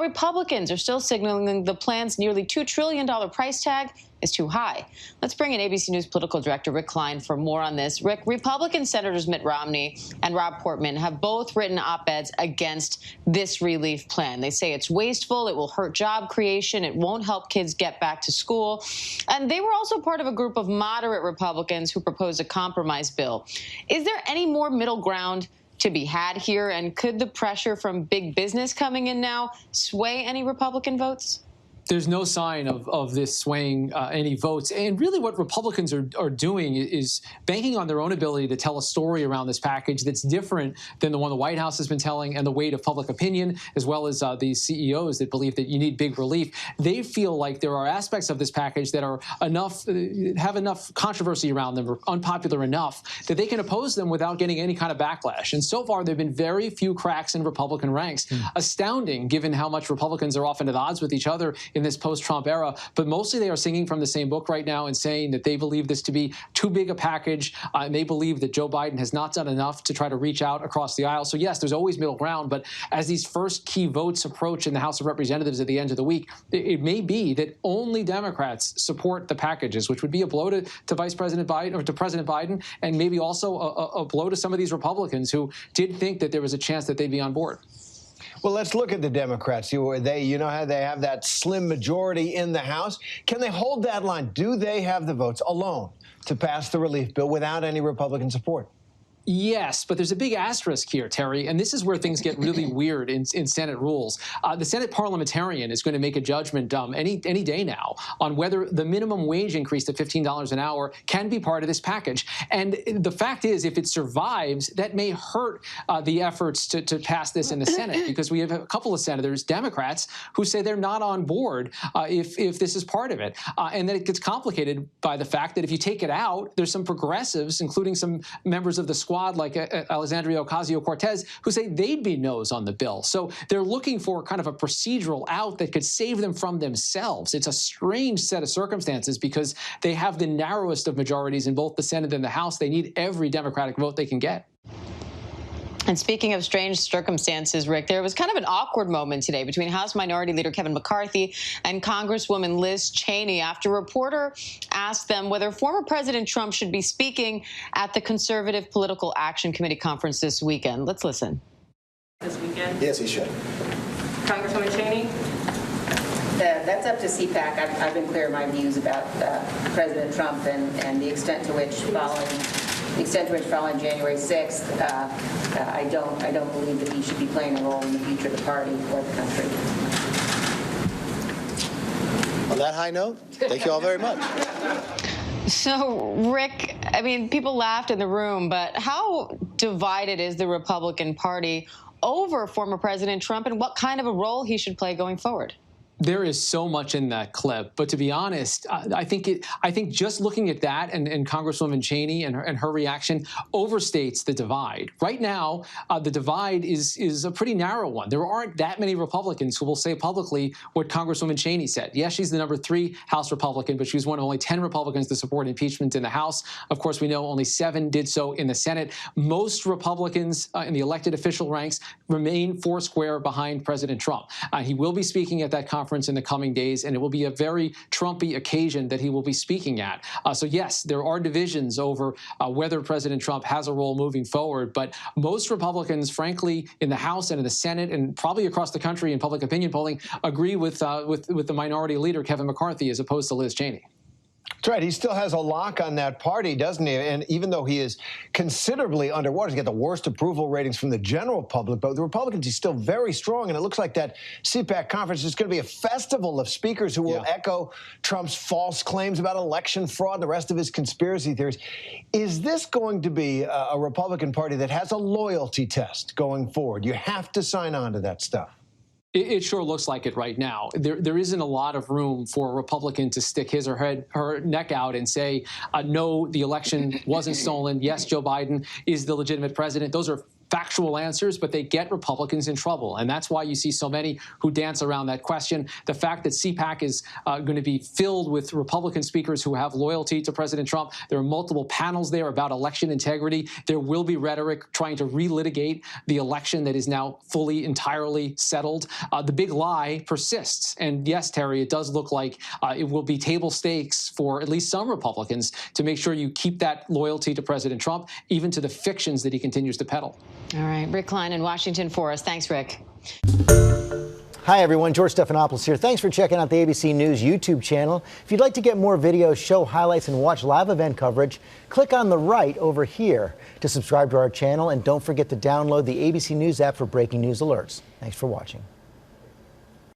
Republicans are still signaling the plan's nearly $2 trillion price tag is too high. Let's bring in ABC News political director Rick Klein for more on this. Rick, Republican Senators Mitt Romney and Rob Portman have both written op-eds against this relief plan. They say it's wasteful, it will hurt job creation, it won't help kids get back to school. And they were also part of a group of moderate Republicans who proposed a compromise bill. Is there any more middle ground to be had here? And could the pressure from big business coming in now sway any Republican votes? There's no sign of this swaying any votes. And really what Republicans are doing is banking on their own ability to tell a story around this package that's different than the one the White House has been telling and the weight of public opinion, as well as these CEOs that believe that you need big relief. They feel like there are aspects of this package that are have enough controversy around them, or unpopular enough, that they can oppose them without getting any kind of backlash. And so far, there have been very few cracks in Republican ranks. Astounding, given how much Republicans are often at odds with each other in this post-Trump era, but mostly they are singing from the same book right now and saying that they believe this to be too big a package, and they believe that Joe Biden has not done enough to try to reach out across the aisle. So yes, there's always middle ground, but as these first key votes approach in the House of Representatives at the end of the week, it may be that only Democrats support the packages, which would be a blow to Vice President Biden, or to President Biden, and maybe also a blow to some of these Republicans who did think that there was a chance that they'd be on board. Well, let's look at the Democrats. You know how they have that slim majority in the House. Can they hold that line? Do they have the votes alone to pass the relief bill without any Republican support? Yes, but there's a big asterisk here, Terry, and this is where things get really weird in Senate rules. The Senate parliamentarian is going to make a judgment any day now on whether the minimum wage increase to $15 an hour can be part of this package. And the fact is, if it survives, that may hurt the efforts to pass this in the Senate, because we have a couple of senators, Democrats, who say they're not on board if this is part of it. And then it gets complicated by the fact that if you take it out, there's some progressives, including some members of the squad like Alexandria Ocasio-Cortez, who say they'd be no's on the bill. So they're looking for kind of a procedural out that could save them from themselves. It's a strange set of circumstances because they have the narrowest of majorities in both the Senate and the House. They need every Democratic vote they can get. And speaking of strange circumstances, Rick, there was kind of an awkward moment today between House Minority Leader Kevin McCarthy and Congresswoman Liz Cheney after a reporter asked them whether former President Trump should be speaking at the Conservative Political Action Committee conference this weekend. Let's listen. This weekend? Yes, he should. Congresswoman Cheney? That's up to CPAC. I've been clear in my views about President Trump and the extent to which following January 6th, I don't believe that he should be playing a role in the future of the party or the country. On that high note, thank you all very much. So, Rick, I mean, people laughed in the room, but how divided is the Republican Party over former President Trump and what kind of a role he should play going forward? There is so much in that clip, but to be honest, I think just looking at that and Congresswoman Cheney and her reaction overstates the divide. Right now, the divide is a pretty narrow one. There aren't that many Republicans who will say publicly what Congresswoman Cheney said. Yes, she's the number 3 House Republican, but she was one of only 10 Republicans to support impeachment in the House. Of course, we know only 7 did so in the Senate. Most Republicans in the elected official ranks remain foursquare behind President Trump. He will be speaking at that conference in the coming days, and it will be a very Trumpy occasion that he will be speaking at. So yes, there are divisions over whether President Trump has a role moving forward, but most Republicans, frankly, in the House and in the Senate and probably across the country in public opinion polling, agree with the minority leader, Kevin McCarthy, as opposed to Liz Cheney. That's right. He still has a lock on that party, doesn't he? And even though he is considerably underwater, he's got the worst approval ratings from the general public. But with the Republicans, he's still very strong. And it looks like that CPAC conference is going to be a festival of speakers who will echo Trump's false claims about election fraud and the rest of his conspiracy theories. Is this going to be a Republican Party that has a loyalty test going forward? You have to sign on to that stuff. It sure looks like it right now. There isn't a lot of room for a Republican to stick his or her neck out and say, no, the election wasn't stolen. Yes, Joe Biden is the legitimate president. Those are factual answers, but they get Republicans in trouble. And that's why you see so many who dance around that question. The fact that CPAC is going to be filled with Republican speakers who have loyalty to President Trump. There are multiple panels there about election integrity. There will be rhetoric trying to relitigate the election that is now fully, entirely settled. The big lie persists. And yes, Terry, it does look like it will be table stakes for at least some Republicans to make sure you keep that loyalty to President Trump, even to the fictions that he continues to peddle. All right, Rick Klein in Washington for us. Thanks, Rick. Hi, everyone. George Stephanopoulos here. Thanks for checking out the ABC News YouTube channel. If you'd like to get more videos, show highlights, and watch live event coverage, click on the right over here to subscribe to our channel. And don't forget to download the ABC News app for breaking news alerts. Thanks for watching.